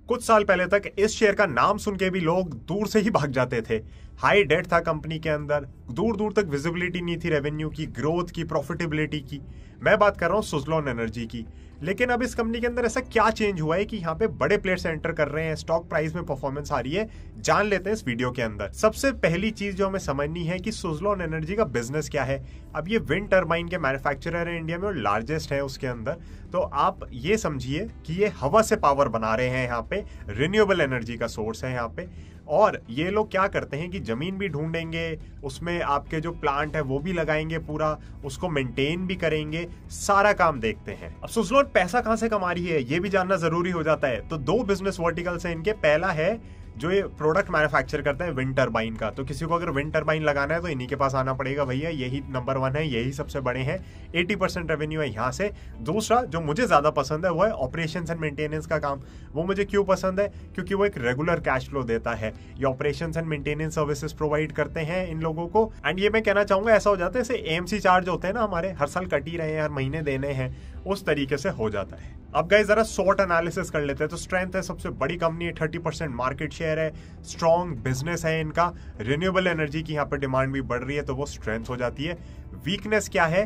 कुछ साल पहले तक इस शेयर का नाम सुन के भी लोग दूर से ही भाग जाते थे। हाई डेट था कंपनी के अंदर, दूर दूर तक विजिबिलिटी नहीं थी रेवेन्यू की, ग्रोथ की, प्रॉफिटेबिलिटी की। मैं बात कर रहा हूँ सुज़लोन एनर्जी की। लेकिन अब इस कंपनी के अंदर ऐसा क्या चेंज हुआ है कि यहाँ पे बड़े प्लेयर्स एंटर कर रहे हैं, स्टॉक प्राइस में परफॉर्मेंस आ रही है, जान लेते हैं इस वीडियो के अंदर। सबसे पहली चीज जो हमें समझनी है कि सुज़लोन एनर्जी का बिजनेस क्या है। अब ये विंड टर्बाइन के मैन्युफैक्चरर है इंडिया में और लार्जेस्ट है उसके अंदर। तो आप ये समझिए कि ये हवा से पावर बना रहे हैं, यहाँ पे रिन्यूएबल एनर्जी का सोर्स है यहाँ पे। और ये लोग क्या करते हैं कि जमीन भी ढूंढेंगे, उसमें आपके जो प्लांट है वो भी लगाएंगे, पूरा उसको मेंटेन भी करेंगे, सारा काम देखते हैं। अब सुज़लोन पैसा कहां से कमा रही है ये भी जानना जरूरी हो जाता है। तो दो बिजनेस वर्टिकल्स हैं इनके। पहला है जो ये प्रोडक्ट मैन्युफैक्चर करते हैं विंड टर्बाइन का। तो किसी को अगर विंड टर्बाइन लगाना है तो इन्हीं के पास आना पड़ेगा, भैया यही नंबर 1 है, यही सबसे बड़े हैं, 80% रेवेन्यू है यहाँ से। दूसरा जो मुझे ज्यादा पसंद है वो है ऑपरेशंस एंड मेंटेनेंस का काम। वो मुझे क्यों पसंद है? क्योंकि वो एक रेगुलर कैश फ्लो देता है। ये operations and maintenance services provide करते हैं इन लोगों को। एंड ये मैं कहना चाहूंगा ऐसा हो जाता है जैसे एएमसी चार्ज होते हैं ना हमारे, हर साल कट ही रहे हैं, हर महीने देने हैं, उस तरीके से हो जाता है। अब गाइस जरा शॉर्ट एनालिसिस कर लेते हैं। तो स्ट्रेंथ है, सबसे बड़ी कंपनी है, 30% मार्केट शेयर है, स्ट्रॉन्ग बिजनेस है इनका, रिन्यूएबल एनर्जी की यहाँ पे डिमांड भी बढ़ रही है तो वो स्ट्रेंथ हो जाती है। वीकनेस क्या है?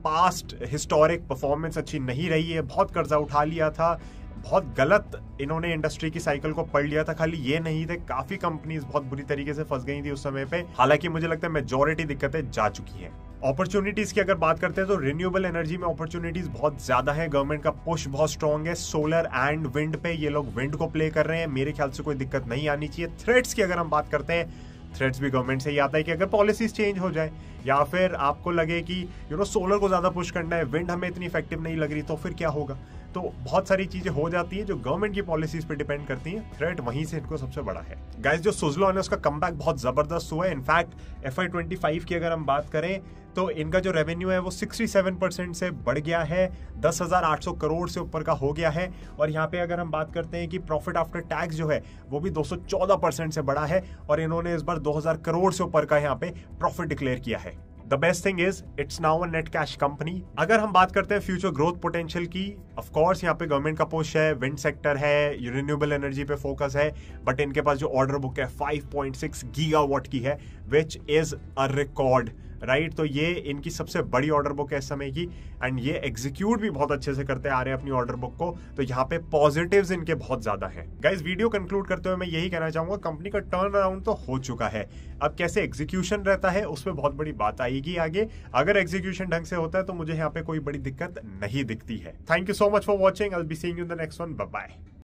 पास्ट हिस्टोरिक परफॉर्मेंस अच्छी नहीं रही है, बहुत कर्जा उठा लिया था, बहुत गलत इन्होंने इंडस्ट्री की साइकिल को पढ़ लिया था। खाली ये नहीं थे, काफी कंपनीज बहुत बुरी तरीके से फंस गई थी उस समय पे। हालांकि मुझे लगता है मेजॉरिटी दिक्कतें जा चुकी हैं। अपॉर्चुनिटीज की अगर बात करते हैं तो रिन्यूएबल एनर्जी में अपॉर्चुनिटीज बहुत ज्यादा है। गवर्नमेंट का पुश बहुत स्ट्रॉन्ग है सोलर एंड विंड पे, ये लोग विंड को प्ले कर रहे हैं। मेरे ख्याल से कोई दिक्कत नहीं आनी चाहिए। थ्रेट्स की अगर हम बात करते हैं, थ्रेट्स भी गवर्नमेंट से ही आता है कि अगर पॉलिसीज चेंज हो जाए या फिर आपको लगे कि सोलर को ज्यादा पुश करना है, विंड हमें इतनी इफेक्टिव नहीं लग रही, तो फिर क्या होगा? तो बहुत सारी चीजें हो जाती है जो गवर्नमेंट की पॉलिसीज पे डिपेंड करती हैं। थ्रेट वहीं से इनको सबसे बड़ा है। गाइस जो सुज़लोन है उसका कमबैक बहुत जबरदस्त हुआ है। इनफैक्ट FY25 की अगर हम बात करें तो इनका जो रेवेन्यू है वो 67% से बढ़ गया है, 10,800 करोड़ से ऊपर का हो गया है। और यहाँ पे अगर हम बात करते हैं कि प्रॉफिट आफ्टर टैक्स जो है वो भी 214% से बढ़ा है और इन्होंने इस बार 2,000 करोड़ से ऊपर का यहाँ पे प्रॉफिट डिक्लेयर किया है। The best thing is it's now a net cash company. अगर हम बात करते हैं फ्यूचर ग्रोथ पोटेंशियल की, ऑफ कोर्स यहाँ पे गवर्नमेंट का पुश है, विंड सेक्टर है, रिन्यूएबल एनर्जी पे फोकस है, बट इनके पास जो ऑर्डर बुक है 5.6 गीगावाट की है, which is a record, right. तो ये इनकी सबसे बड़ी ऑर्डर बुक है इस समय की एंड ये एग्जीक्यूट भी बहुत अच्छे से करते आ रहे हैं अपनी ऑर्डर बुक को। तो यहाँ पे पॉजिटिव्स इनके बहुत ज्यादा हैं। गाइस वीडियो कंक्लूड करते हुए मैं यही कहना चाहूंगा, कंपनी का टर्न अराउंड तो हो चुका है, अब कैसे एग्जीक्यूशन रहता है उस पर बहुत बड़ी बात आएगी आगे। अगर एग्जीक्यूशन ढंग से होता है तो मुझे यहाँ पे कोई बड़ी दिक्कत नहीं दिखती है। Thank you so much for watching, I will be seeing you in the next one, bye bye.